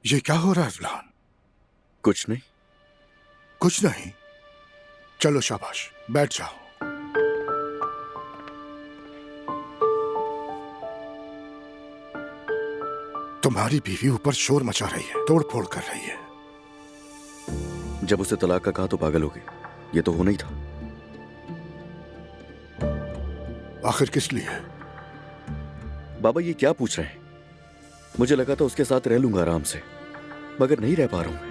ये क्या हो रहा है अजलान? कुछ नहीं। कुछ नहीं? चलो शाबाश, बैठ जाओ। तुम्हारी बीवी ऊपर शोर मचा रही है, तोड़ फोड़ कर रही है। जब उसे तलाक का कहा तो पागल हो गई। ये तो होना ही था। आखिर किस लिए? बाबा ये क्या पूछ रहे हैं? मुझे लगा था उसके साथ रह लूंगा आराम से, मगर नहीं रह पा रहा हूं मैं।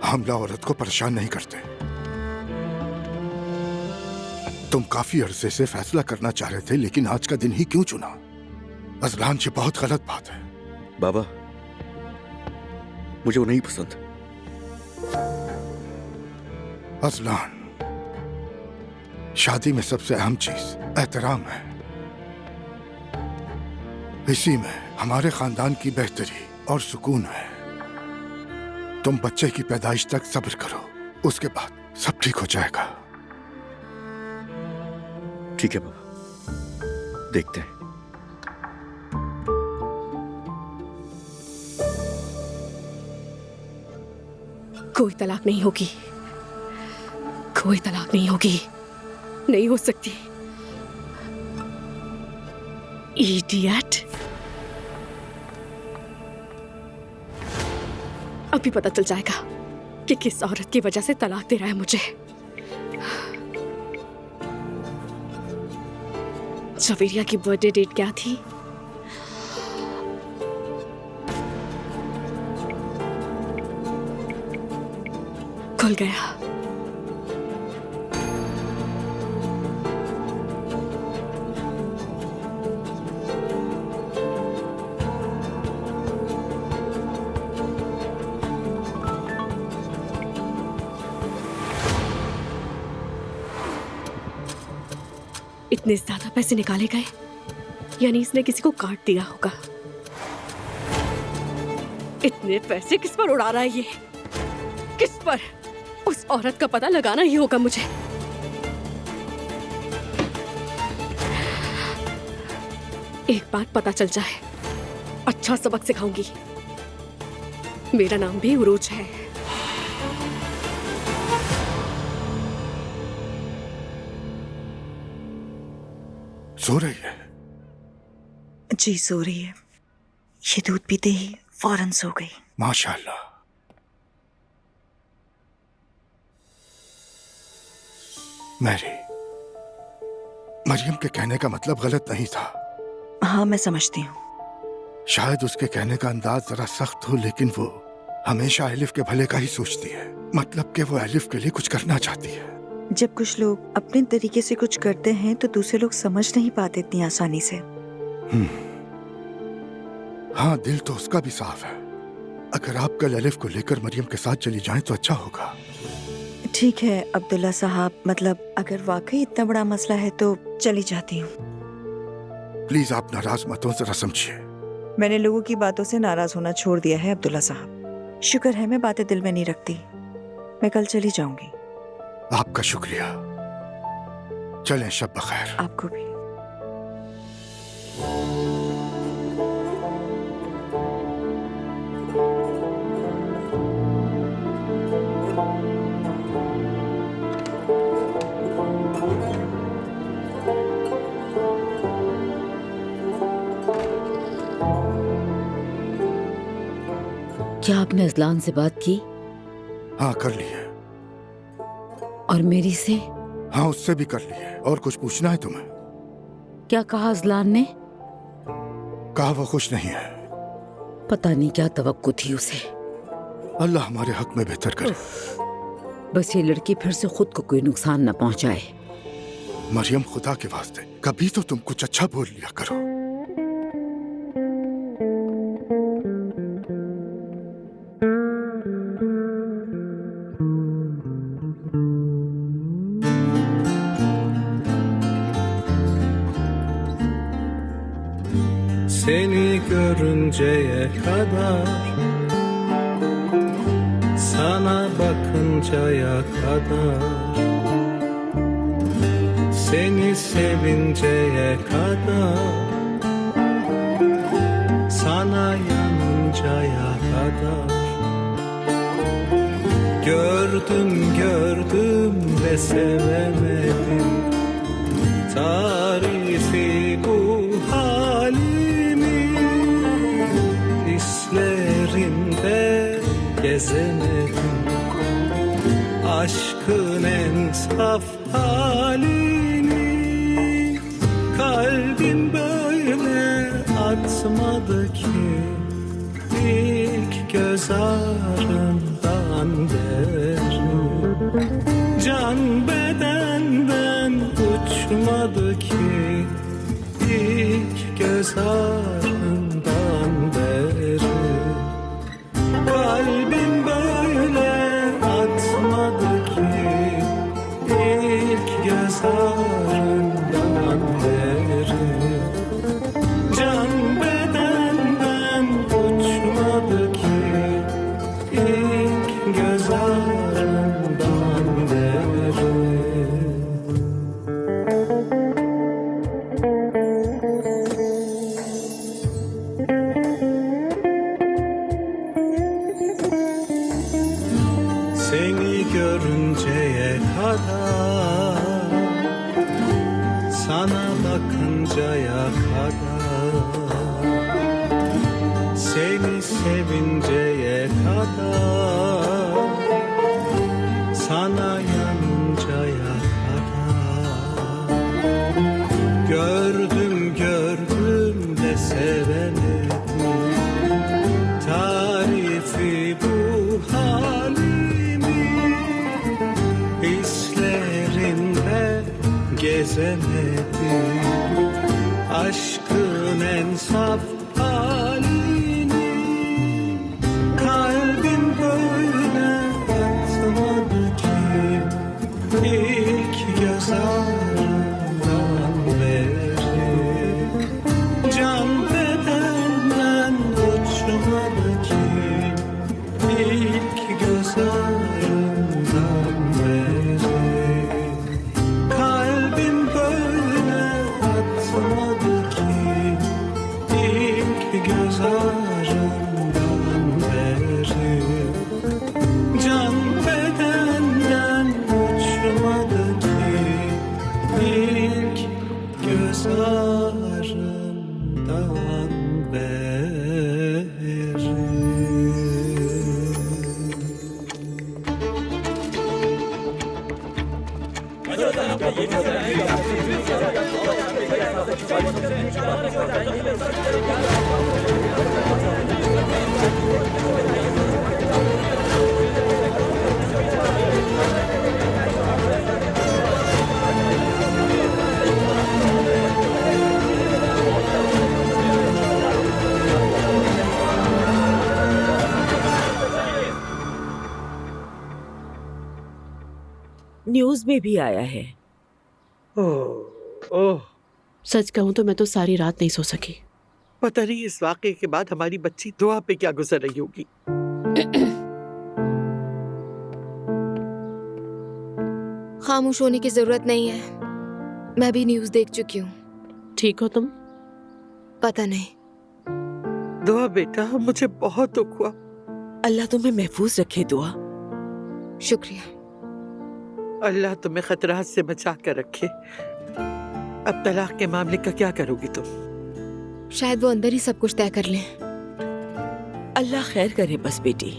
हमला औरत को परेशान नहीं करते। तुम काफी अरसे से फैसला करना चाह रहे थे, लेकिन आज का दिन ही क्यों चुना? अजलान, ये बहुत गलत बात है। बाबा मुझे वो नहीं पसंद। अजलान, शादी में सबसे अहम चीज एहतराम है। इसी में हमारे खानदान की बेहतरी और सुकून है। तुम बच्चे की पैदाइश तक सब्र करो, उसके बाद सब ठीक हो जाएगा। ठीक है बाबा, देखते हैं। कोई तलाक नहीं होगी, कोई तलाक नहीं होगी, नहीं हो सकती। इडियट! अभी पता चल जाएगा कि किस औरत की वजह से तलाक दे रहा है मुझे। जवेरिया की बर्थडे डेट क्या थी? खुल गया। इतने ज्यादा पैसे निकाले गए, यानी इसने किसी को काट दिया होगा। इतने पैसे किस पर उड़ा रहा है ये? किस पर? उस औरत का पता लगाना ही होगा मुझे। एक बात पता चल जाए, अच्छा सबक सिखाऊंगी। मेरा नाम भी उरूज है। सो रही है? जी सो रही है। ये दूध पीते ही फौरन सो गई। माशाल्लाह। मैरी, मरियम के कहने का मतलब गलत नहीं था। हाँ मैं समझती हूँ। शायद उसके कहने का अंदाज जरा सख्त हो, लेकिन वो हमेशा एलिफ के भले का ही सोचती है। मतलब कि वो एलिफ के लिए कुछ करना चाहती है। जब कुछ लोग अपने तरीके से कुछ करते हैं तो दूसरे लोग समझ नहीं पाते इतनी आसानी से। हाँ, दिल तो उसका भी साफ है। अगर आप कल एलिफ को लेकर मरियम के साथ चली जाएं तो अच्छा होगा। ठीक है अब्दुल्ला साहब, मतलब अगर वाकई इतना बड़ा मसला है तो चली जाती हूँ। प्लीज आप नाराज मत हो, जरा समझिए। मैंने लोगों की बातों से नाराज होना छोड़ दिया है अब्दुल्ला साहब। शुक्र है मैं बातें दिल में नहीं रखती। मैं कल चली जाऊंगी। आपका शुक्रिया। चलें, शब बखैर। आपको भी। क्या आपने अजलान से बात की? हाँ कर ली है। और मेरी से? हाँ उससे भी कर ली है। और कुछ पूछना है तुम्हें? क्या कहा अजलान ने? कहा वो खुश नहीं है। पता नहीं क्या तवक्को थी उसे। अल्लाह हमारे हक में बेहतर करे। बस ये लड़की फिर से खुद को कोई नुकसान न पहुंचाए। मरियम, खुदा के वास्ते कभी तो तुम कुछ अच्छा बोल लिया करो। Seni görünceye kadar, sana bakıncaya kadar, seni sevinceye kadar, sana bakıncaya kadar. Gördüm ve sevemedim, tarifi bu halimi. Hislerinde gezemedim, aşkın en saf halini. Kalbim böyle atmadı ki ilk göz ağrından beri. Can bedenden uçmadı ki ilk göz ağrından beri. Kalbim böyle atmadı ki ilk göz ağrından beri. Can bedenden uçmadı ki ilk göz ağrından beri. Seni görünceye kadar, sana bakıncaya kadar, seni sevinceye kadar, sana yanıncaya kadar. Gördüm de sevemedim, tarifi bu halimi. Hislerinde gezemedim, aşkın en saf halini. Kalbim böyle atmadı ki ilk göz ağrından beri. Can bedenden uçmadı ki ilk göz ağrından beri. Kalbim böyle atmadı ki ilk göz ağrından beri. Can bedenden uçmadı ki ilk göz ağrından beri. News में भी आया है। ओह, सच कहूं तो मैं तो सारी रात नहीं सो सकी। पता नहीं इस वाकये के बाद हमारी बच्ची दुआ पे क्या गुजर रही होगी। खामोश होने की जरूरत नहीं है, मैं भी न्यूज देख चुकी हूँ। ठीक हो तुम? पता नहीं। दुआ बेटा, मुझे बहुत दुख हुआ। अल्लाह तुम्हें महफूज रखे दुआ। शुक्रिया। अल्लाह तुम्हें खतरात से बचा कर रखे। अब तलाक के मामले का क्या करोगी तुम? शायद वो अंदर ही सब कुछ तय कर लें। अल्लाह खैर करे बस बेटी।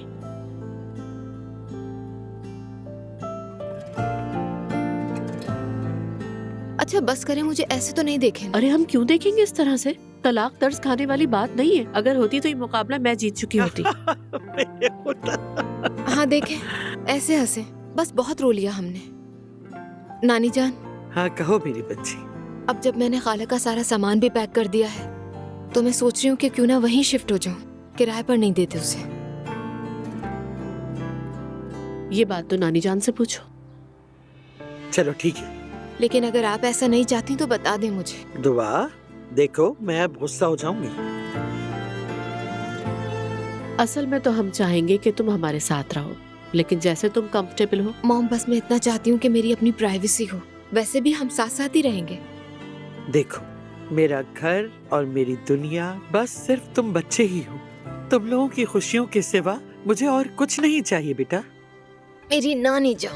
अच्छा बस करें, मुझे ऐसे तो नहीं देखें। अरे हम क्यों देखेंगे इस तरह से? तलाक दर्ज खाने वाली बात नहीं है। अगर होती तो ये मुकाबला मैं जीत चुकी होती। हाँ देखें, ऐसे हंसे, बस बहुत रो लिया हमने। नानी जान। हाँ कहो मेरी बच्ची। अब जब मैंने खाला का सारा सामान भी पैक कर दिया है तो मैं सोच रही हूँ कि क्यों ना वहीं शिफ्ट हो जाऊं। किराए पर नहीं देते उसे। ये बात तो नानी जान से पूछो। चलो ठीक है। लेकिन अगर आप ऐसा नहीं चाहती तो बता दें मुझे। दुआ देखो, मैं अब गुस्सा हो जाऊंगी। असल में तो हम चाहेंगे कि तुम हमारे साथ रहो, लेकिन जैसे तुम कंफर्टेबल हो। मॉम बस मैं इतना चाहती हूँ कि मेरी अपनी प्राइवेसी हो। वैसे भी हम साथ साथ ही रहेंगे। देखो, मेरा घर और मेरी दुनिया बस सिर्फ तुम बच्चे ही हो। तुम लोगों की खुशियों के सिवा मुझे और कुछ नहीं चाहिए बेटा। मेरी नानी जान,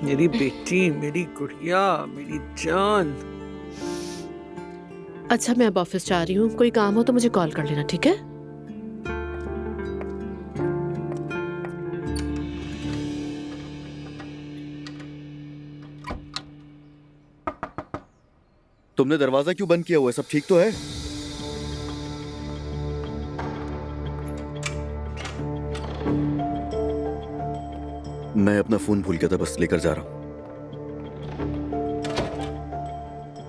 मेरी बेटी, मेरी गुड़िया, मेरी जान। अच्छा मैं अब ऑफिस जा रही हूँ, कोई काम हो तो मुझे कॉल कर लेना, ठीक है? तुमने दरवाजा क्यों बंद किया हुआ है? सब ठीक तो है? मैं अपना फोन भूल गया था, बस लेकर जा रहा हूं।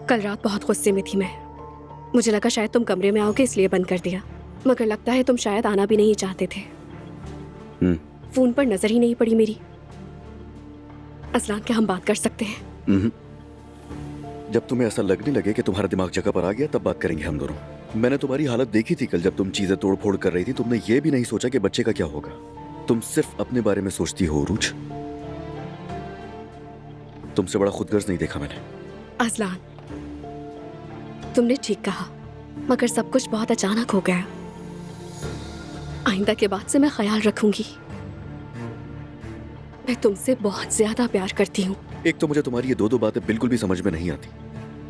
कल रात बहुत गुस्से में थी मैं। मुझे लगा शायद तुम कमरे में आओगे इसलिए बंद कर दिया, मगर लगता है तुम शायद आना भी नहीं चाहते थे। फोन पर नजर ही नहीं पड़ी मेरी। असलान, क्या हम बात कर सकते हैं? जब तुम्हें ऐसा लगने लगे कि तुम्हारा दिमाग जगह पर आ गया तब बात करेंगे हम दोनों। मैंने तुम्हारी हालत देखी थी कल, जब तुम चीजें तोड़ फोड़ कर रही थी। तुमने ये भी नहीं सोचा कि बच्चे का क्या होगा। तुम सिर्फ अपने बारे में सोचती हो उरूज। तुमसे बड़ा खुदगर्ज नहीं देखा मैंने। असलान, तुमने ठीक कहा, मगर सब कुछ बहुत अचानक हो गया। आइंदा के बाद से मैं ख्याल रखूंगी। मैं तुमसे बहुत ज्यादा प्यार करती हूँ। एक तो मुझे तुम्हारी ये दो बातें बिल्कुल भी समझ में नहीं आती।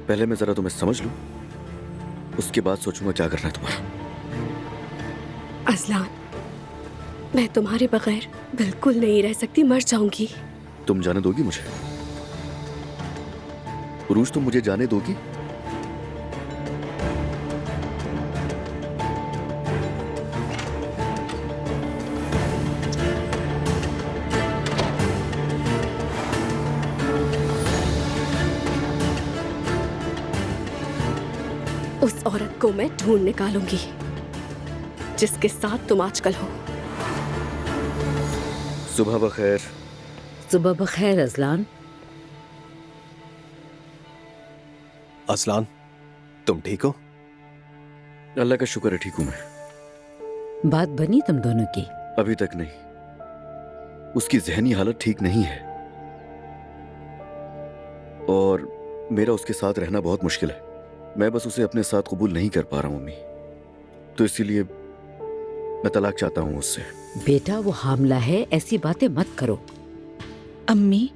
पहले मैं जरा तुम्हें समझ लूं, उसके बाद सोचूंगा क्या करना है तुम्हारा। असलान, मैं तुम्हारे बगैर बिल्कुल नहीं रह सकती, मर जाऊंगी। तुम जाने दोगी मुझे? उरूज, तुम मुझे जाने दोगी? उस औरत को मैं ढूंढ निकालूंगी जिसके साथ तुम आजकल हो। सुबह बखैर। सुबह बखैर असलान। असलान, तुम ठीक हो? अल्लाह का शुक्र है, ठीक हूं मैं। बात बनी तुम दोनों की? अभी तक नहीं। उसकी जहनी हालत ठीक नहीं है और मेरा उसके साथ रहना बहुत मुश्किल है। मैं बस उसे अपने साथ कबूल नहीं कर पा रहा हूं अम्मी, तो इसीलिए मैं तलाक चाहता हूं उससे। बेटा वो हामला है, ऐसी बातें मत करो। अम्मी,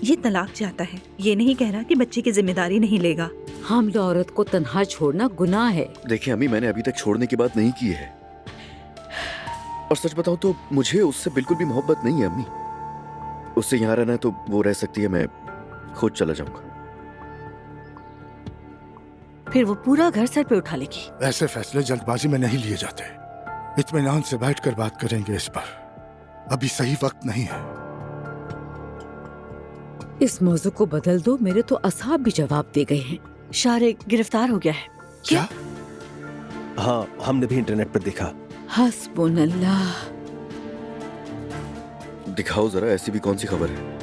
ये तलाक चाहता है, ये नहीं कह रहा कि बच्चे की जिम्मेदारी नहीं लेगा। हामला औरत को तन्हा छोड़ना गुनाह है। देखिए अम्मी, मैंने अभी तक छोड़ने की बात नहीं की है, और सच बताऊं तो मुझे उससे बिल्कुल भी मोहब्बत नहीं है अम्मी। उससे यहाँ रहना है तो वो रह सकती है, मैं खुद चला जाऊंगा। फिर वो पूरा घर सर पे उठा लेगी। ऐसे फैसले जल्दबाजी में नहीं लिए जाते। इत्मीनान से बैठकर बात करेंगे इस पर। अभी सही वक्त नहीं है। इस मौजू को बदल दो, मेरे तो असहाब भी जवाब दे गए हैं। शारिक गिरफ्तार हो गया है। क्या? हाँ, हमने भी इंटरनेट पर देखा। हस्बुनल्लाह। दिखाओ जरा, ऐसी भी कौन सी खबर है?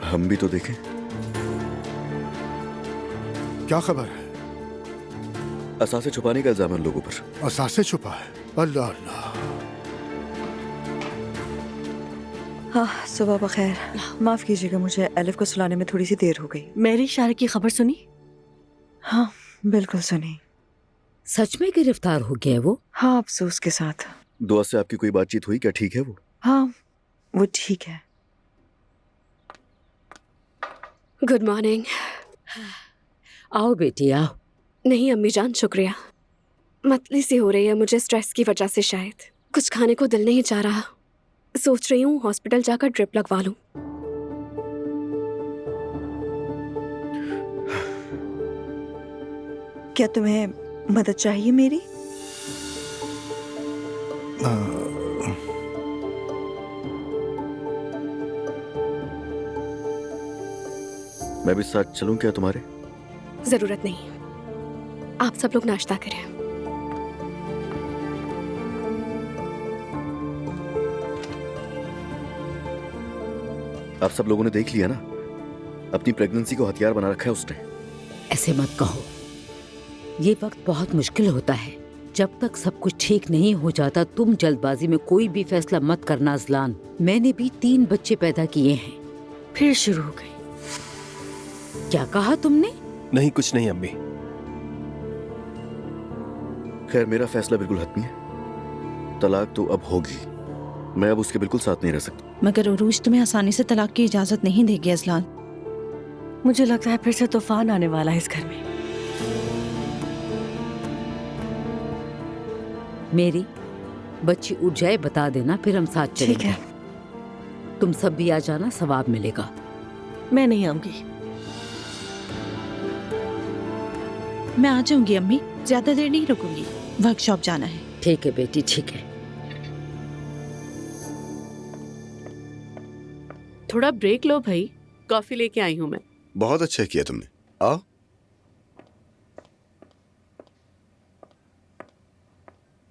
हम भी तो देखें। क्या खबर है? असासे छुपाने का इल्जाम है उन लोगों पर। असासे छुपा है? अल्लाह अल्लाह। हाँ, सुबह बखैर। माफ कीजिएगा, मुझे एलिफ को सुलाने में थोड़ी सी देर हो गई। मेरी शारिक की खबर सुनी? हाँ, बिल्कुल सुनी। सच में गिरफ्तार हो गया है वो? हाँ, अफसोस के साथ। दुआ से आपकी कोई बातचीत हुई क्या? ठीक है वो? हाँ, वो ठीक है। Good morning. आओ बेटी आओ। नहीं अम्मी जान, शुक्रिया। मतली सी हो रही है मुझे, स्ट्रेस की वजह से शायद। कुछ खाने को दिल नहीं चाह रहा। सोच रही हूँ हॉस्पिटल जाकर ड्रिप लगवा लूं। क्या तुम्हें मदद चाहिए मेरी? मैं भी साथ चलूं क्या तुम्हारे? जरूरत नहीं, आप सब लोग नाश्ता करें। आप सब लोगों ने देख लिया ना, अपनी प्रेगनेंसी को हथियार बना रखा है उसने। ऐसे मत कहो, ये वक्त बहुत मुश्किल होता है। जब तक सब कुछ ठीक नहीं हो जाता तुम जल्दबाजी में कोई भी फैसला मत करना अज़लान। मैंने भी 3 बच्चे पैदा किए हैं। फिर शुरू हो गई। क्या कहा तुमने? नहीं, कुछ नहीं अम्मी। खैर, मेरा फैसला बिल्कुल हतमी है। तलाक तो अब होगी। मैं अब उसके बिल्कुल साथ नहीं रह सकता। मगर उरूज तुम्हें आसानी से तलाक की इजाजत नहीं देगी अजलान। मुझे लगता है फिर से तूफान आने वाला है इस घर में। मेरी बच्ची उठ जाए बता देना, फिर हम साथ चलेंगे। ठीक है। तुम सब भी आ जाना, सवाब मिलेगा। मैं नहीं आऊंगी। मैं आ जाऊंगी अम्मी, ज्यादा देर नहीं रुकूंगी, वर्कशॉप जाना है। ठीक है बेटी, ठीक है। थोड़ा ब्रेक लो भाई, कॉफी लेके आई हूँ मैं। बहुत अच्छा किया तुमने। आओ।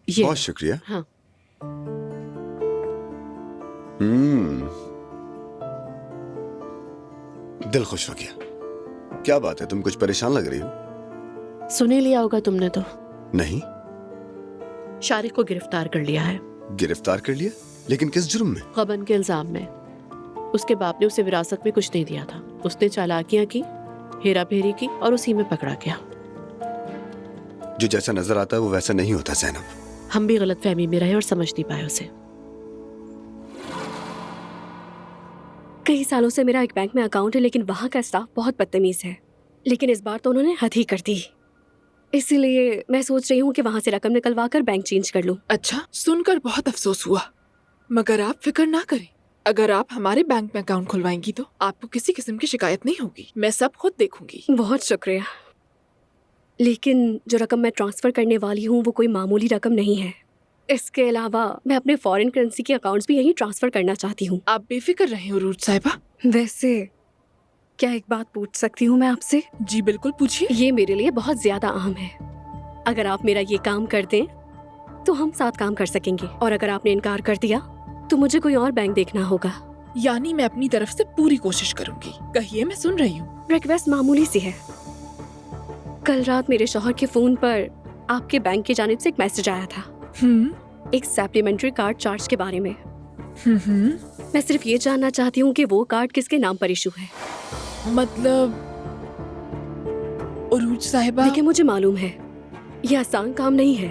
ये बहुत शुक्रिया। हाँ। दिल खुश हो गया। क्या बात है, तुम कुछ परेशान लग रही हो? सुने लिया होगा तुमने तो, नहीं। शारिक को गिरफ्तार कर लिया है। गिरफ्तार कर लिया? लेकिन किस जुर्म में? गबन के इल्जाम में। उसके बाप ने उसे विरासत में कुछ नहीं दिया था। उसने चालाकियां की, हेरा फेरी की और उसी में पकड़ा गया। जो जैसा नजर आता है वो वैसा नहीं होता ज़ैनब। हम भी गलतफहमी में रहे और समझ नहीं पाए उसे। कई सालों से मेरा एक बैंक में अकाउंट है, लेकिन वहाँ का स्टाफ बहुत बदतमीज है। लेकिन इस बार तो उन्होंने हद ही कर दी। इसलिए मैं सोच रही हूँ कि वहाँ से रकम निकलवा कर बैंक चेंज कर लूँ। अच्छा, सुनकर बहुत अफसोस हुआ, मगर आप फिक्र ना करें। अगर आप हमारे बैंक में अकाउंट खुलवाएंगी तो आपको किसी किस्म की शिकायत नहीं होगी। मैं सब खुद देखूंगी। बहुत शुक्रिया, लेकिन जो रकम मैं ट्रांसफर करने वाली हूँ वो कोई मामूली रकम नहीं है। इसके अलावा मैं अपने फॉरेन करेंसी के अकाउंट्स भी यहीं ट्रांसफर करना चाहती हूँ। आप बेफिक्र रहें उरूज साहिबा। वैसे क्या एक बात पूछ सकती हूँ मैं आपसे? जी बिल्कुल, पूछिए। ये मेरे लिए बहुत ज्यादा अहम है। अगर आप मेरा ये काम कर दें तो हम साथ काम कर सकेंगे, और अगर आपने इनकार कर दिया तो मुझे कोई और बैंक देखना होगा। यानी मैं अपनी तरफ से पूरी कोशिश करूंगी। कहिए, मैं सुन रही हूँ। रिक्वेस्ट मामूली सी है। कल रात मेरे शौहर के फोन पर आपके बैंक की जानिब से एक मैसेज आया था, एक सप्लीमेंट्री कार्ड चार्ज के बारे में। मैं सिर्फ ये जानना चाहती हूँ कि वो कार्ड किसके नाम पर इशू है। मतलब उरूज साहिबा। देखिए, मुझे मालूम है ये आसान काम नहीं है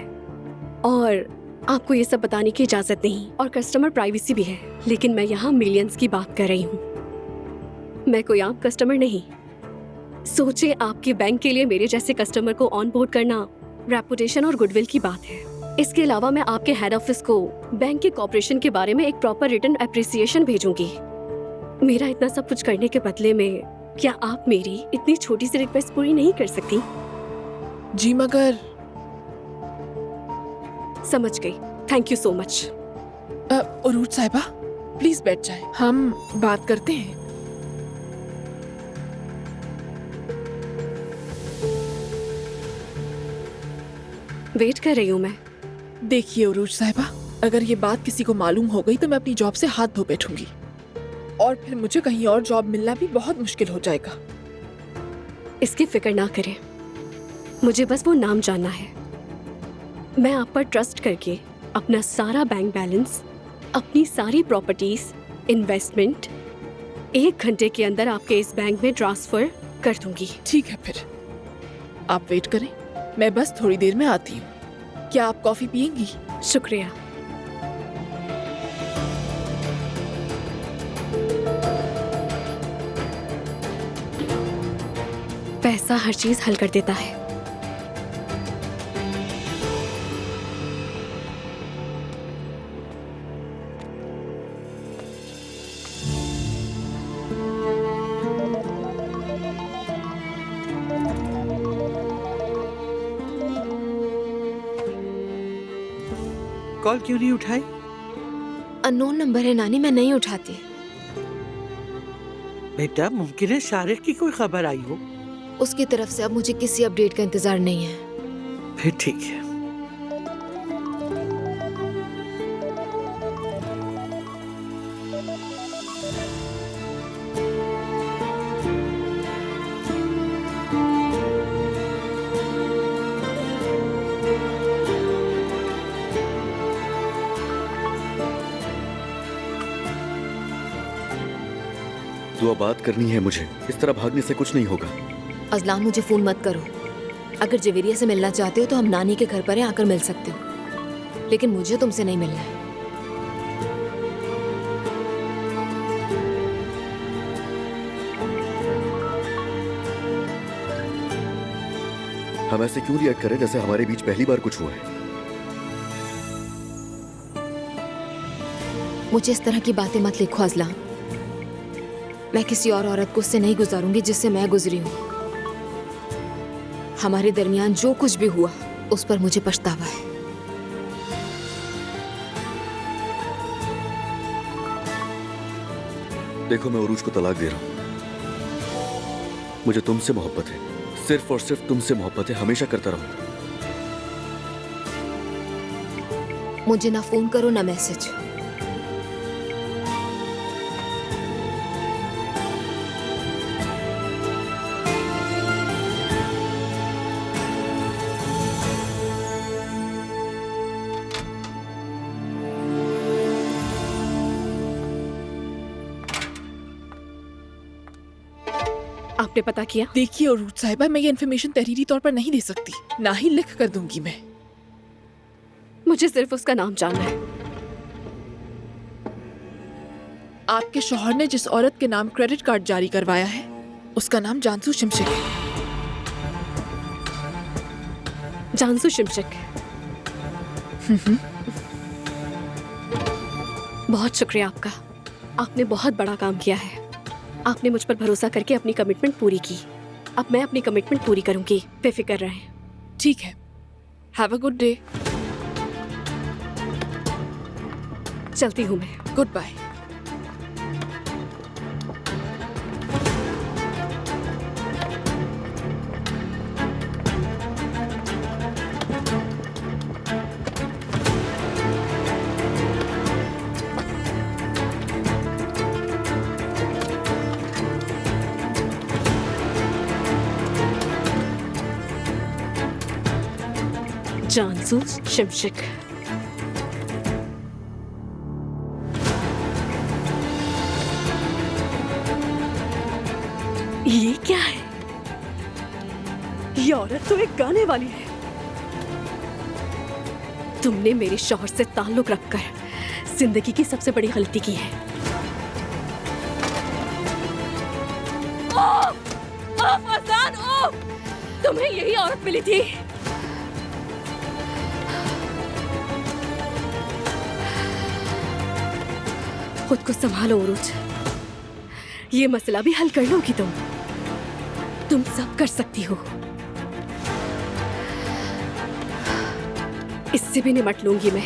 और आपको ये सब बताने की इजाजत नहीं, और कस्टमर प्राइवेसी भी है, लेकिन मैं यहाँ मिलियंस की बात कर रही हूँ। मैं कोई आम कस्टमर नहीं। सोचे, आपके बैंक के लिए मेरे जैसे कस्टमर को ऑन बोर्ड करना रेपुटेशन और गुडविल की बात है। इसके अलावा मैं आपके हेड ऑफिस को बैंक के कॉर्पोरेशन के बारे में एक प्रॉपर रिटन एप्रिसिएशन भेजूंगी। मेरा इतना सब कुछ करने के बदले में क्या आप मेरी इतनी छोटी सी रिक्वेस्ट पूरी नहीं कर सकती? जी मगर। समझ गई, थैंक यू सो मच। उरूज साहिबा, प्लीज बैठ जाएं, हम बात करते हैं। वेट कर रही हूँ मैं। देखिए उरूज साहिबा, अगर ये बात किसी को मालूम हो गई तो मैं अपनी जॉब से हाथ धो बैठूंगी, और फिर मुझे कहीं और जॉब मिलना भी बहुत मुश्किल हो जाएगा। इसकी फिक्र ना करें, मुझे बस वो नाम जानना है। मैं आप पर ट्रस्ट करके अपना सारा बैंक बैलेंस, अपनी सारी प्रॉपर्टीज, इन्वेस्टमेंट 1 घंटे के अंदर आपके इस बैंक में ट्रांसफर कर दूंगी। ठीक है, फिर आप वेट करें, मैं बस थोड़ी देर में आती हूँ। क्या आप कॉफी पियेंगी? शुक्रिया। पैसा हर चीज हल कर देता है। कॉल क्यों नहीं उठाई? अननोन नंबर है नानी, मैं नहीं उठाती। बेटा, मुमकिन है शारिक की कोई खबर आई हो। उसकी तरफ से अब मुझे किसी अपडेट का इंतजार नहीं है। फिर ठीक है। दुआ बात करनी है मुझे, इस तरह भागने से कुछ नहीं होगा। अजलान, मुझे फोन मत करो। अगर जवेरिया से मिलना चाहते हो तो हम नानी के घर पर हैं, आकर मिल सकते हो, लेकिन मुझे तुमसे नहीं मिलना है। हम ऐसे क्यों रिएक्ट करें जैसे हमारे बीच पहली बार कुछ हुआ है? मुझे इस तरह की बातें मत लिखो अजलान। मैं किसी और औरत को उससे नहीं गुजारूंगी जिससे मैं गुजरी हूं। हमारे दरमियान जो कुछ भी हुआ उस पर मुझे पछतावा है। देखो, मैं उरूज को तलाक दे रहा हूं। मुझे तुमसे मोहब्बत है, सिर्फ और सिर्फ तुमसे मोहब्बत है, हमेशा करता रहूंगा। मुझे ना फोन करो ना मैसेज। आपने पता किया? देखिए उरूज साहिबा, मैं ये इन्फॉर्मेशन तहरीरी तौर पर नहीं दे सकती, ना ही लिख कर दूंगी मैं। मुझे सिर्फ उसका नाम जानना है। आपके शौहर ने जिस औरत के नाम क्रेडिट कार्ड जारी करवाया है उसका नाम जानसू शिमशिक है। जानसू शिमशिक। बहुत शुक्रिया आपका। आपने बहुत बड़ा काम किया है। आपने मुझ पर भरोसा करके अपनी कमिटमेंट पूरी की। अब मैं अपनी कमिटमेंट पूरी करूंगी, बेफिक्र रहें। ठीक है, हैव अ गुड डे। चलती हूँ मैं। Good bye. जानसू शिमशिक। ये क्या है? ये औरत तो एक गाने वाली है। तुमने मेरे शौहर से ताल्लुक रखकर जिंदगी की सबसे बड़ी गलती की है। फरजान, तुम्हें यही औरत मिली थी? खुद को संभालो उरूज। ये मसला भी हल कर लोगी तुम सब कर सकती हो। इससे भी निपट लूंगी मैं।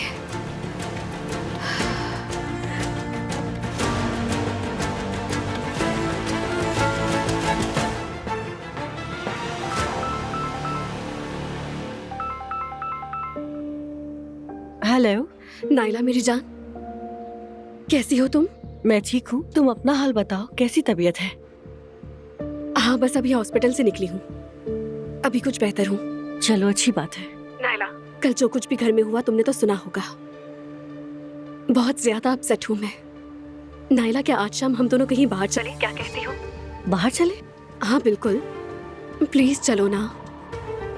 हेलो नाइला मेरी जान, कैसी हो तुम? मैं ठीक हूँ, तुम अपना हाल बताओ, कैसी तबीयत है? हाँ, बस अभी हॉस्पिटल से निकली हूँ, अभी कुछ बेहतर हूँ। चलो अच्छी बात है। नाइला, कल जो कुछ भी घर में हुआ तुमने तो सुना होगा। बहुत ज्यादा अपसेट हूँ मैं। नाइला, क्या आज शाम हम दोनों कहीं बाहर चले? क्या कहती हो? बाहर चले? हाँ बिल्कुल, प्लीज चलो ना।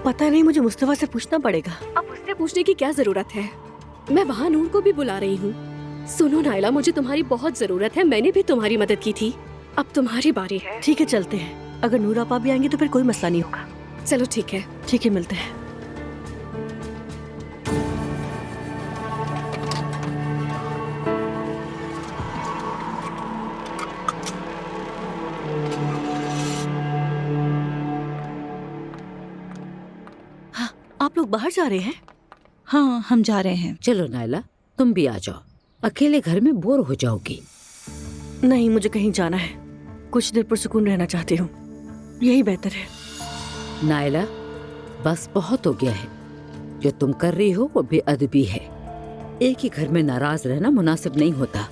पता नहीं, मुझे मुस्तफा से पूछना पड़ेगा। अब उससे पूछने की क्या जरूरत है? मैं वहाँ नूर को भी बुला रही हूँ। सुनो नाइला, मुझे तुम्हारी बहुत जरूरत है। मैंने भी तुम्हारी मदद की थी, अब तुम्हारी बारी है। ठीक है, चलते हैं। अगर नूर आपा भी आएंगे तो फिर कोई मसला नहीं होगा। चलो ठीक है। ठीक है, मिलते हैं। हाँ, आप लोग बाहर जा रहे हैं? हाँ, हम जा रहे हैं। चलो नाइला, तुम भी आ जाओ। अकेले घर में बोर हो जाओगी। नहीं, मुझे कहीं जाना है। कुछ देर पुरसुकून रहना चाहती हूँ, यही बेहतर है। नाइला, बस बहुत हो गया है। जो तुम कर रही हो वो बेअदबी है। एक ही घर में नाराज रहना मुनासिब नहीं होता।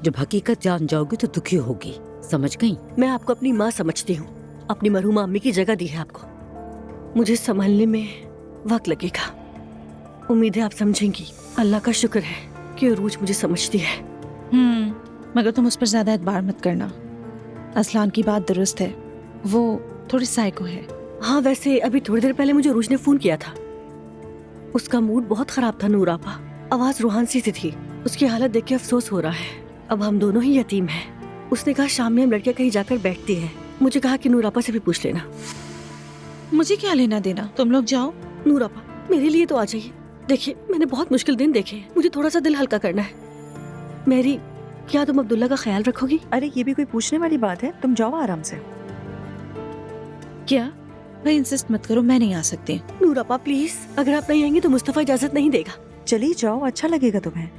जब हकीकत जान जाओगी तो दुखी होगी, समझ गई? मैं आपको अपनी माँ समझती हूँ। अपनी मरहूमा अम्मी की जगह दी है आपको। मुझे संभलने में वक्त लगेगा। उम्मीद है आप समझेंगी। अल्लाह का शुक्र है कि अरूज मुझे समझती है। मगर तुम उस पर ज्यादा एतबार मत करना। असलान की बात दुरुस्त है, वो थोड़ी साइको है। हाँ, वैसे अभी थोड़ी देर पहले मुझे अरूज ने फोन किया था। उसका मूड बहुत खराब था नूर आपा। आवाज रूहान सी थी। उसकी हालत देख के अफसोस हो रहा है। अब हम दोनों ही यतीम हैं। उसने कहा शाम में हम लड़कियां कहीं जाकर बैठती हैं। मुझे कहा कि नूर आपा से भी पूछ लेना। मुझे क्या लेना देना, तुम लोग जाओ। नूर आपा, मेरे लिए तो आ जाइए। देखिए, मैंने बहुत मुश्किल दिन देखे हैं। मुझे थोड़ा सा दिल हल्का करना है। मेरी, क्या तुम अब्दुल्ला का ख्याल रखोगी? अरे ये भी कोई पूछने वाली बात है? तुम जाओ आराम से। क्या भाई, इंसिस्ट मत करो, मैं नहीं आ सकती। नूर आपा प्लीज, अगर आप नहीं आएंगी तो मुस्तफा इजाजत नहीं देगा। चली जाओ, अच्छा लगेगा तुम्हें।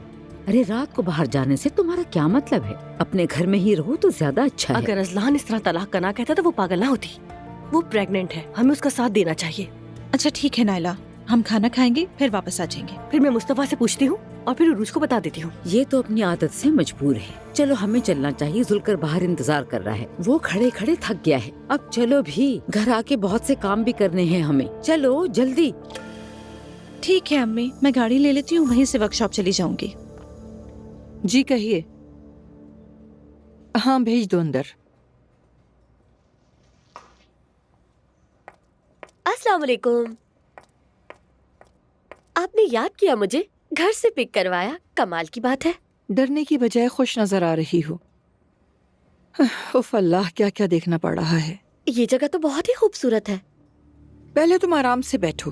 अरे रात को बाहर जाने से तुम्हारा क्या मतलब है? अपने घर में ही रहो तो ज्यादा अच्छा है। अगर अजलान इस तरह तलाक का ना कहता तो वो पागल ना होती। वो प्रेग्नेंट है, हमें उसका साथ देना चाहिए। अच्छा ठीक है नायला, हम खाना खाएंगे फिर वापस आ जाएंगे। फिर मैं मुस्तफा से पूछती हूँ और फिर उरूज को बता देती हूँ। ये तो अपनी आदत से मजबूर है। चलो हमें चलना चाहिए, जुलकर बाहर इंतजार कर रहा है। वो खड़े खड़े थक गया है। अब चलो भी, घर आके बहुत से काम भी करने हैं हमें। चलो जल्दी। ठीक है अम्मी, मैं गाड़ी ले लेती हूँ, वहीं से वर्कशॉप चली जाऊंगी। जी कहिए। हाँ भेज दो अंदर। अस्सलाम वालेकुम। आपने याद किया मुझे, घर से पिक करवाया, कमाल की बात है। डरने की बजाय खुश नजर आ रही हो। उफ अल्लाह, क्या क्या देखना पड़ रहा है। ये जगह तो बहुत ही खूबसूरत है। पहले तुम आराम से बैठो।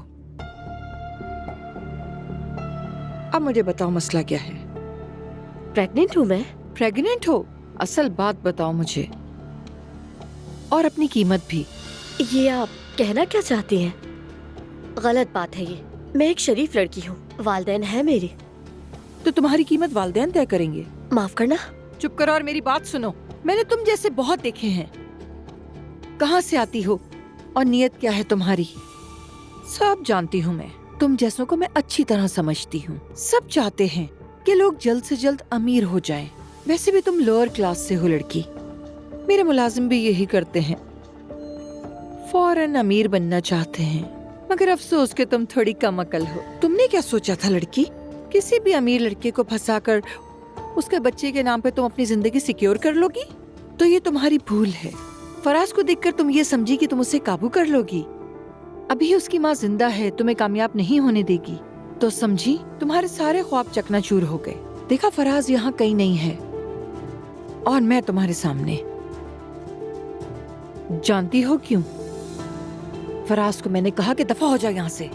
अब मुझे बताओ मसला क्या है? प्रेग्नेंट हूँ मैं। प्रेग्नेंट हो? असल बात बताओ मुझे, और अपनी कीमत भी। ये आप कहना क्या चाहती हैं? गलत बात है ये। मैं एक शरीफ लड़की हूँ, वालिदैन है मेरी। तो तुम्हारी कीमत वालिदैन तय करेंगे। माफ करना। चुप करो और मेरी बात सुनो। मैंने तुम जैसे बहुत देखे हैं। कहाँ से आती हो और नियत क्या है तुम्हारी, सब जानती हूँ मैं। तुम जैसों को मैं अच्छी तरह समझती हूँ। सब चाहते हैं कि लोग जल्द से जल्द अमीर हो जाएं। वैसे भी तुम लोअर क्लास से हो लड़की। मेरे मुलाजिम भी यही करते हैं, फौरन अमीर बनना चाहते हैं। मगर अफसोस कि तुम थोड़ी कम अकल हो। तुमने क्या सोचा था लड़की, किसी भी अमीर लड़के को फंसाकर उसके बच्चे के नाम पे तुम अपनी जिंदगी सिक्योर कर लोगी? तो ये तुम्हारी भूल है। फराज को देखकर तुम ये समझी कि तुम उसे काबू कर लोगी। अभी उसकी माँ जिंदा है, तुम्हें कामयाब नहीं होने देगी। तो समझी तुम्हारे सारे ख्वाब चकनाचूर हो गए। देखा, फराज यहाँ कहीं नहीं है और मैं तुम्हारे सामने। जानती हो क्यों? फराज को मैंने कहा कि दफा हो जाओ यहाँ से।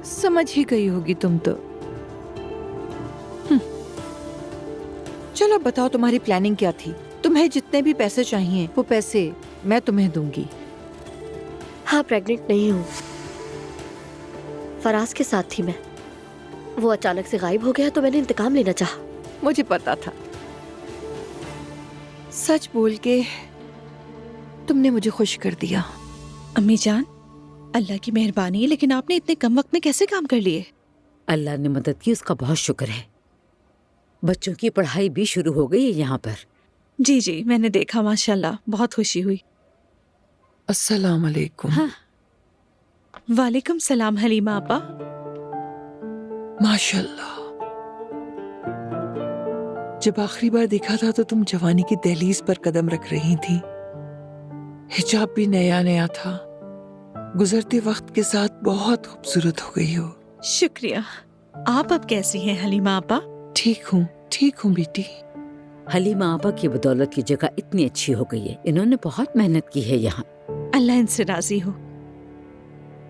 समझ ही गई होगी तुम तो। चलो बताओ, तुम्हारी प्लानिंग क्या थी? तुम्हें जितने भी पैसे चाहिए वो पैसे मैं तुम्हें दूंगी। हाँ, प्रेग्नेंट नहीं हूँ। फराज के साथ थी मैं। वो अचानक से गायब हो गया तो मैंने इंतकाम लेना चाहा। मुझे पता था। सच बोल के तुमने मुझे खुश कर दिया। अम्मी जान, अल्लाह की मेहरबानी है, लेकिन आपने इतने कम वक्त में कैसे काम कर लिए? अल्लाह ने मदद की, उसका बहुत शुक्र है। बच्चों की पढ़ाई भी शुरू हो गई है यहाँ पर। जी जी, मैंने देखा, माशाल्लाह, बहुत खुशी हुई। अस्सलाम वालेकुम। हाँ। वालेकुम सलाम हलीमा आपा। माशाल्लाह। जब आखिरी बार देखा था तो तुम जवानी की दहलीज पर कदम रख रही थी। हिजाब भी नया नया था। गुजरते वक्त के साथ बहुत खूबसूरत हो गई हो। शुक्रिया। आप अब कैसी हैं हलीमा आपा? ठीक हूँ बेटी। हलीमा आपा की बदौलत ये जगह इतनी अच्छी हो गई है। इन्होंने बहुत मेहनत की है यहाँ। अल्लाह इनसे राजी हो।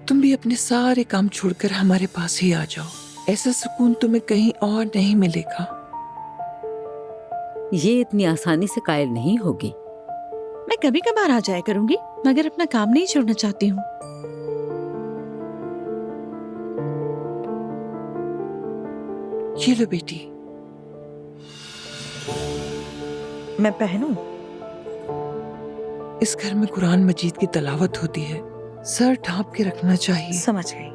तुम भी अपने सारे काम छोड़कर हमारे पास ही आ जाओ। ऐसा सुकून तुम्हें कहीं और नहीं मिलेगा। ये इतनी आसानी से कायल नहीं होगी। मैं कभी कभार आ जाया करूंगी, मगर अपना काम नहीं छोड़ना चाहती हूँ। ये लो बेटी। मैं पहनूं? इस घर में कुरान मजीद की तलावत होती है, सर ढांप के रखना चाहिए। समझ गई।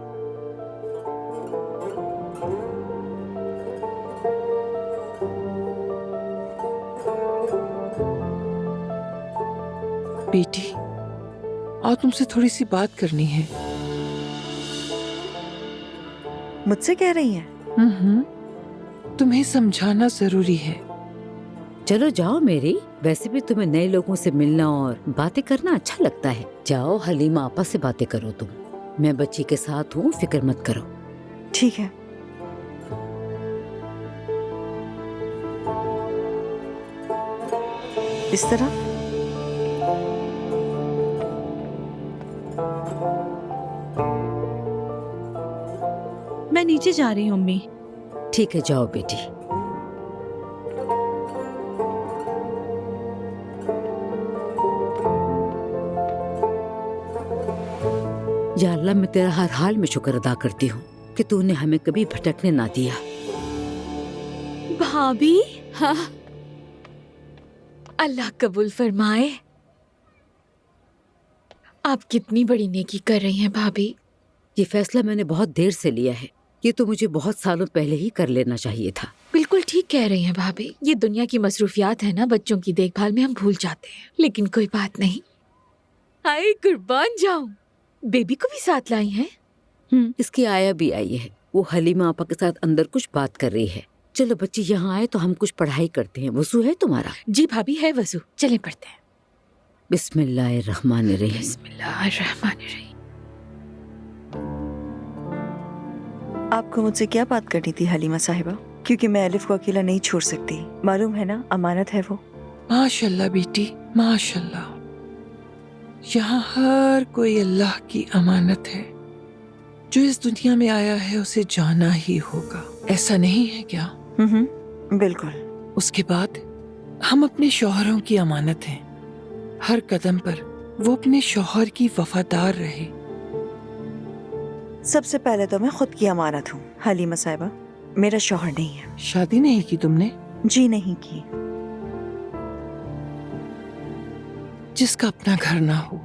बेटी, और तुमसे थोड़ी सी बात करनी है। मुझसे कह रही हैं? तुम्हें समझाना जरूरी है। चलो जाओ मेरी, वैसे भी तुम्हें नए लोगों से मिलना और बातें करना अच्छा लगता है। जाओ हलीमा आपा से बातें करो तुम। मैं बच्ची के साथ हूँ, फिक्र मत करो। ठीक है। इस तरह मैं नीचे जा रही हूँ अम्मी। ठीक है जाओ बेटी। या अल्लाह, मैं तेरा हर हाल में शुक्र अदा करती हूँ कि तूने हमें कभी भटकने ना दिया। भाभी। हाँ, अल्लाह कबूल फरमाए। आप कितनी बड़ी नेकी कर रही हैं भाभी। ये फैसला मैंने बहुत देर से लिया है। ये तो मुझे बहुत सालों पहले ही कर लेना चाहिए था। बिल्कुल ठीक कह रही हैं भाभी। ये दुनिया की मसरूफियात है ना, बच्चों की देखभाल में हम भूल जाते हैं। लेकिन कोई बात नहीं। हाय कुर्बान जाऊं, बेबी को भी साथ लाई हैं। इसकी आया भी आई है। वो हलीमा आपा के साथ अंदर कुछ बात कर रही है। चलो बच्ची यहाँ आए तो हम कुछ पढ़ाई करते हैं। वजू है तुम्हारा? जी भाभी है वजू, चले पढ़ते हैं। बिस्मिल्लाहिर्रहमानिर्रहीम। बिस्मिल्लाहिर्रहमानिर्रहीम। आपको मुझसे क्या बात करनी थी हलीमा साहिबा? क्योंकि मैं अलिफ को अकेला नहीं छोड़ सकती। मालूम है ना, अमानत है वो। माशाल्लाह बेटी, माशाल्लाह। यहाँ हर कोई अल्लाह की अमानत है। जो इस दुनिया में आया है उसे जाना ही होगा, ऐसा नहीं है क्या? बिल्कुल। उसके बाद हम अपने शौहरों की अमानत हैं। हर कदम पर वो अपने शौहर की वफादार रहे। सबसे पहले तो मैं खुद की अमानत हूँ हलीमा साहिबा। मेरा शौहर नहीं है। शादी नहीं की तुमने? जी नहीं की। जिसका अपना घर ना हो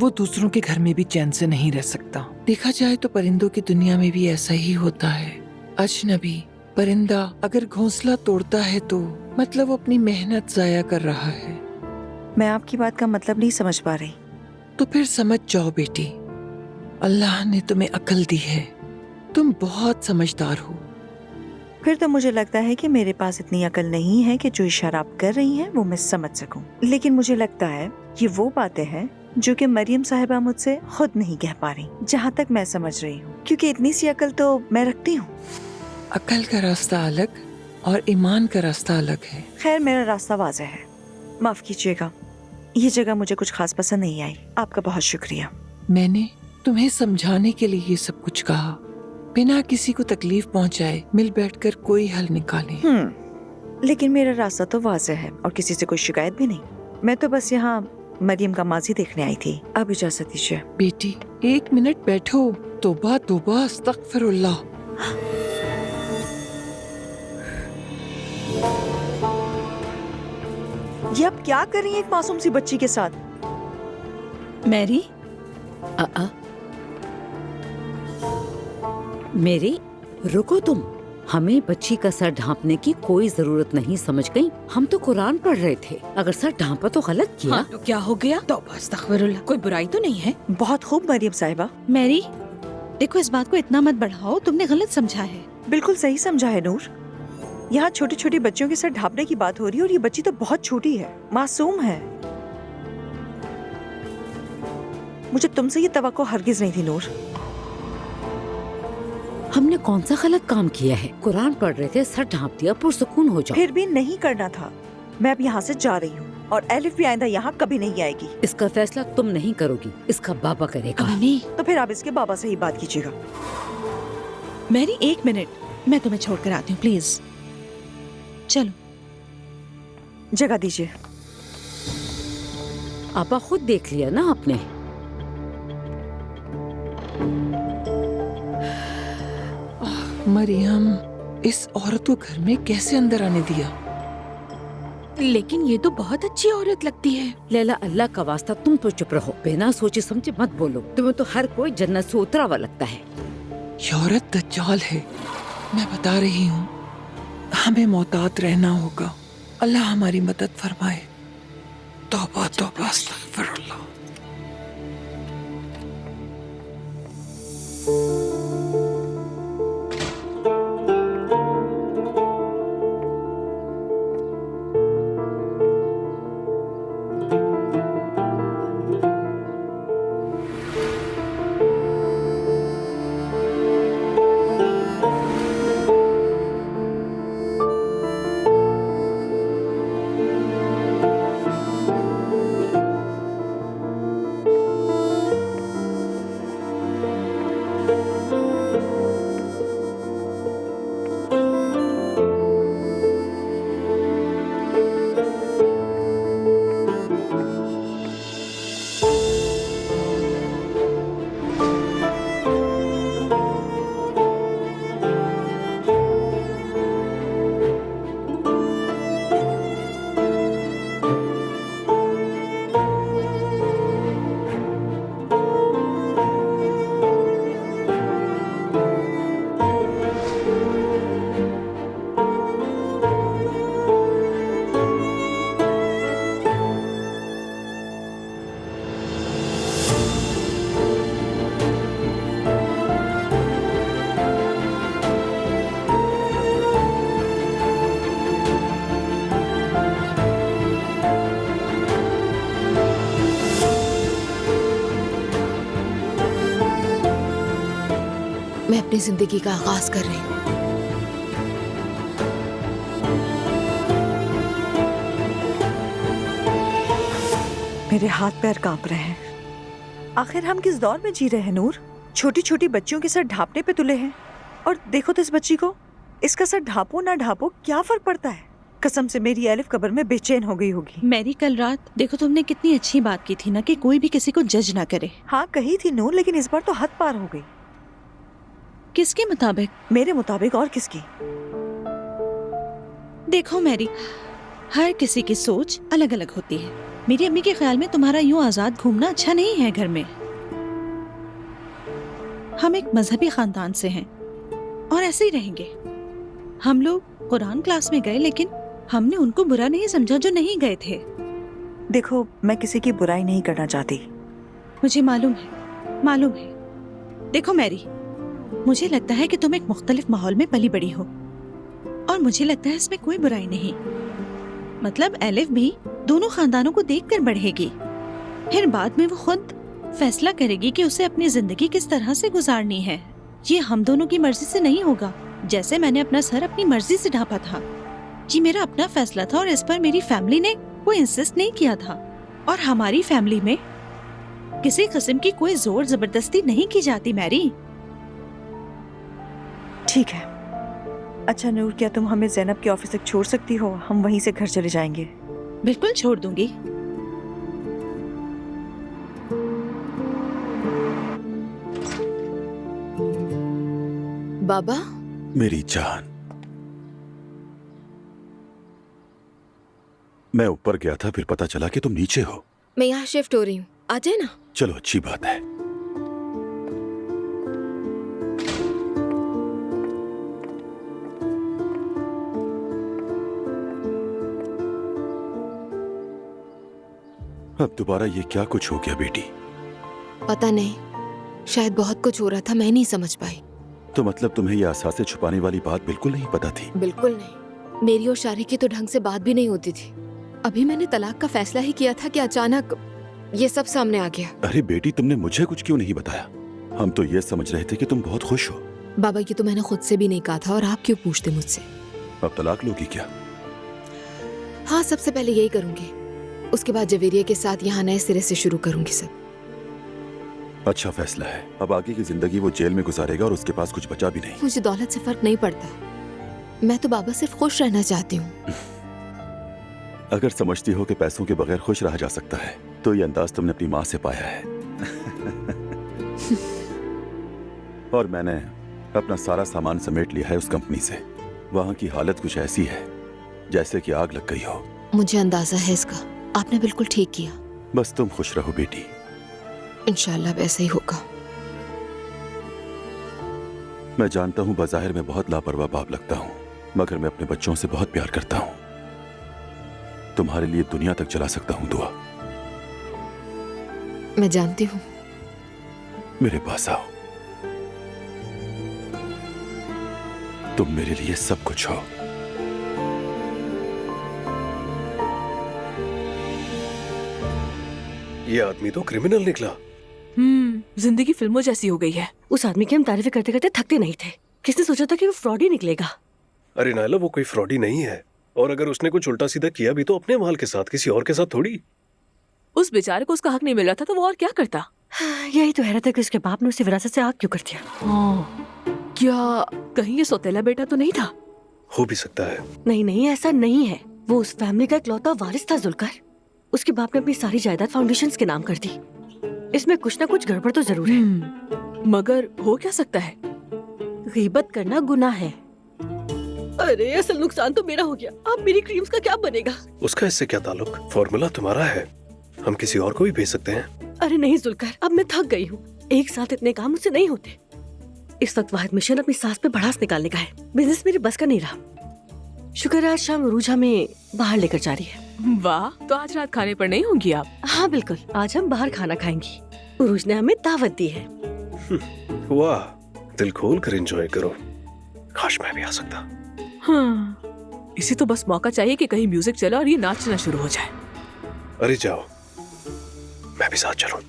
वो दूसरों के घर में भी चैन से नहीं रह सकता। देखा जाए तो परिंदों की दुनिया में भी ऐसा ही होता है। अजनबी परिंदा अगर घोंसला तोड़ता है तो मतलब वो अपनी मेहनत जाया कर रहा है। मैं आपकी बात का मतलब नहीं समझ पा रही। तो फिर समझ जाओ बेटी, अल्लाह ने तुम्हें अकल दी है। तुम बहुत समझदार हो। फिर तो मुझे लगता है कि मेरे पास इतनी अकल नहीं है कि जो इशारा आप कर रही हैं वो मैं समझ सकूं। लेकिन मुझे लगता है ये वो बातें हैं जो कि मरियम साहिबा मुझसे खुद नहीं कह पा रही, जहाँ तक मैं समझ रही हूँ। क्योंकि इतनी सी अकल तो मैं रखती हूँ। अकल का रास्ता अलग और ईमान का रास्ता अलग है। खैर मेरा रास्ता वाज़ेह है। माफ कीजिएगा, ये जगह मुझे कुछ खास पसंद नहीं आई। आपका बहुत शुक्रिया। मैंने तुम्हें समझाने के लिए ये सब कुछ कहा, बिना किसी को तकलीफ पहुंचाए मिल बैठकर कोई हल निकाले। लेकिन मेरा रास्ता तो वाज़ेह है और किसी से कोई शिकायत भी नहीं। मैं तो बस यहाँ मरियम का माजी देखने आई थी। अब इजाजत दीजिए। बेटी 1 मिनट बैठो। तौबा तौबा अस्तगफिरुल्लाह। ये आप क्या कर रही हैं एक मासूम सी बच्ची के साथ? मैरी। मेरी रुको तुम। हमें बच्ची का सर ढांपने की कोई जरूरत नहीं, समझ गई? हम तो कुरान पढ़ रहे थे। अगर सर ढांपा तो गलत किया। हाँ, तो क्या हो गया? तौबा अस्तगफिरुल्लाह। कोई बुराई तो नहीं है। बहुत खूब मरियम साहिबा। मैरी देखो, इस बात को इतना मत बढ़ाओ, तुमने गलत समझा है। बिल्कुल सही समझा है नूर। यहाँ छोटे छोटे बच्चों के सर ढांपने की बात हो रही है और ये बच्ची तो बहुत छोटी है, मासूम है। मुझे तुमसे ये तवक्को हरगिज नहीं थी नूर। हमने कौन सा गलत काम किया है? कुरान पढ़ रहे थे, सर ढांप दिया, पुरसुकून हो जाओ। फिर भी नहीं करना था। मैं अब यहाँ से जा रही हूँ और एलिफ भी आइंदा यहाँ कभी नहीं आएगी। इसका फैसला तुम नहीं करोगी, इसका बाबा करेगा। अम्मी। तो फिर आप इसके बाबा से ही बात कीजिएगा। मैरी 1 मिनट, मैं तुम्हें छोड़ कर आती हूँ प्लीज। चलो। जगह दीजिए। आपा खुद देख लिया ना आपने। मरियम, इस औरत को घर में कैसे अंदर आने दिया? लेकिन ये तो बहुत अच्छी औरत लगती है। लैला, अल्लाह का वास्ता तुम तो चुप रहो, बिना सोचे समझे मत बोलो। तुम्हें तो हर कोई जन्नत से उतरा हुआ लगता है। ये औरत दज्जाल है, मैं बता रही हूँ। हमें मोहतात रहना होगा। अल्लाह हमारी मदद फरमाए। तौबा तौबा अस्तगफिरुल्लाह। अपनी जिंदगी का आगाज कर रही हूँ। मेरे हाथ पैर कांप रहे हैं। आखिर हम किस दौर में जी रहे हैं नूर? छोटी छोटी बच्चियों के सर ढांपने पे तुले हैं। और देखो तो इस बच्ची को, इसका सर ढांपो ना ढांपो क्या फर्क पड़ता है? कसम से मेरी एलिफ कब्र में बेचैन हो गई होगी। मैरी, कल रात देखो तुमने कितनी अच्छी बात की थी ना कि कोई भी किसी को जज ना करे। हाँ कही थी नूर, लेकिन इस बार तो हद पार हो गई। किसके मुताबिक? मेरे मुताबिक। और किसकी? देखो मैरी, हर किसी की सोच अलग अलग होती है। मेरी अम्मी के ख्याल में तुम्हारा यूं आजाद घूमना अच्छा नहीं है घर में। हम एक मजहबी खानदान से हैं और ऐसे ही रहेंगे। हम लोग कुरान क्लास में गए, लेकिन हमने उनको बुरा नहीं समझा जो नहीं गए थे। देखो, मैं किसी की बुराई नहीं करना चाहती। मुझे मालूम है। देखो मैरी, मुझे लगता है कि तुम एक मुख्तलिफ माहौल में पली बड़ी हो और मुझे लगता है इसमें कोई बुराई नहीं। मतलब एलिफ भी दोनों खानदानों को देखकर बढ़ेगी, फिर बाद में वो खुद फैसला करेगी कि उसे अपनी जिंदगी किस तरह से गुजारनी है। ये हम दोनों की मर्जी से नहीं होगा। जैसे मैंने अपना सर अपनी मर्जी से ढांपा था, ये मेरा अपना फैसला था और इस पर मेरी फैमिली ने कोई इंसिस्ट नहीं किया था। और हमारी फैमिली में किसी किस्म की कोई जोर जबरदस्ती नहीं की जाती मैरी। ठीक है। अच्छा नूर, क्या तुम हमें ज़ैनब के ऑफिस तक छोड़ सकती हो? हम वहीं से घर चले जाएंगे। बिल्कुल छोड़ दूंगी। बाबा, मेरी जान, मैं ऊपर गया था, फिर पता चला कि तुम नीचे हो। मैं यहाँ शिफ्ट हो रही हूँ, आ जाए ना। चलो अच्छी बात है। अब दोबारा ये क्या कुछ हो गया बेटी? पता नहीं, शायद बहुत कुछ हो रहा था, मैं नहीं समझ पाई। तो मतलब तुम्हें ये अहसासे छुपाने वाली बात बिल्कुल नहीं पता थी? बिल्कुल नहीं। मेरी और शारी की तो ढंग से बात भी नहीं होती थी। अभी मैंने तलाक का फैसला ही किया था कि अचानक ये सब सामने आ गया। अरे बेटी, तुमने मुझे कुछ क्यों नहीं बताया? हम तो ये समझ रहे थे कि तुम बहुत खुश हो। बाबा, ये तो मैंने खुद से भी नहीं कहा था और आप क्यों पूछते मुझसे? अब तलाक लोगी क्या? हाँ, सबसे पहले यही करूंगी। उसके बाद जवेरिया के साथ यहाँ नए सिरे से शुरू करूंगी सब। अच्छा फैसला है। अब आगे की जिंदगी वो जेल में गुजारेगा और उसके पास कुछ बचा भी नहीं। मुझे दौलत से फर्क नहीं पड़ता। मैं तो बाबा सिर्फ खुश रहना चाहती हूँ। अगर समझती हो कि पैसों के बगैर खुश रहा जा सकता है, तो ये अंदाज तुमने अपनी माँ से पाया है। और मैंने अपना सारा सामान समेट लिया है उस कंपनी से। वहाँ की हालत कुछ ऐसी है जैसे कि आग लग गई हो। मुझे अंदाजा है इसका। आपने बिल्कुल ठीक किया। बस तुम खुश रहो बेटी। इंशाल्लाह वैसे ही होगा। मैं जानता हूँ बाजाहिर में बहुत लापरवाह बाप लगता हूँ, मगर मैं अपने बच्चों से बहुत प्यार करता हूँ। तुम्हारे लिए दुनिया तक चला सकता हूँ दुआ। मैं जानती हूँ। मेरे पास आओ, तुम मेरे लिए सब कुछ हो। ये आदमी तो क्रिमिनल निकला। जिंदगी फिल्मों जैसी हो गई है। उस आदमी की हम तारीफें करते करते थकते नहीं थे। किसने सोचा था कि वो फ्रॉड ही निकलेगा? अरे नायला, वो कोई फ्रॉडी नहीं है। और अगर उसने कुछ उल्टा सीधा किया भी तो अपने माल के साथ, किसी और के साथ थोड़ी। उस बेचारे को उसका हक नहीं मिल रहा था तो वो और क्या करता? यही तो हैरत है कि उसके बाप ने उसे विरासत से आग क्यों कर दिया। क्या कहीं ये सौतेला बेटा तो नहीं था? हो भी सकता है। नहीं, ऐसा नहीं है। वो उस फैमिली का इकलौता वारिस था जुल्कर। उसके बाप ने अपनी सारी जायदाद फाउंडेशंस के नाम कर दी। इसमें कुछ ना कुछ गड़बड़ तो जरूर है। मगर हो क्या सकता है? गीबत करना गुनाह है। अरे असल नुकसान तो मेरा हो गया। अब मेरी क्रीम्स का क्या बनेगा? उसका इससे क्या ताल्लुक? फॉर्मूला तुम्हारा है, हम किसी और को भी भेज सकते हैं। अरे नहीं जुल्कर, अब मैं थक गई हूँ। एक साथ इतने काम मुझसे नहीं होते। इस वक्त वाहिद मिशन अपनी सास पे भड़ास निकालने का है। बिजनेस मेरे बस का नहीं रहा। शुक्र है आज शाम उरूज हमें बाहर लेकर जा रही है। वाह, तो आज रात खाने पर नहीं होंगी आप? हाँ बिल्कुल, आज हम बाहर खाना खाएंगी। उरूज ने हमें दावत दी है। वाह, दिल खोल कर एंजॉय करो। काश मैं भी आ सकता। हाँ, इसे तो बस मौका चाहिए कि कहीं म्यूजिक चले और ये नाचना शुरू हो जाए। अरे जाओ, मैं भी साथ चलूं।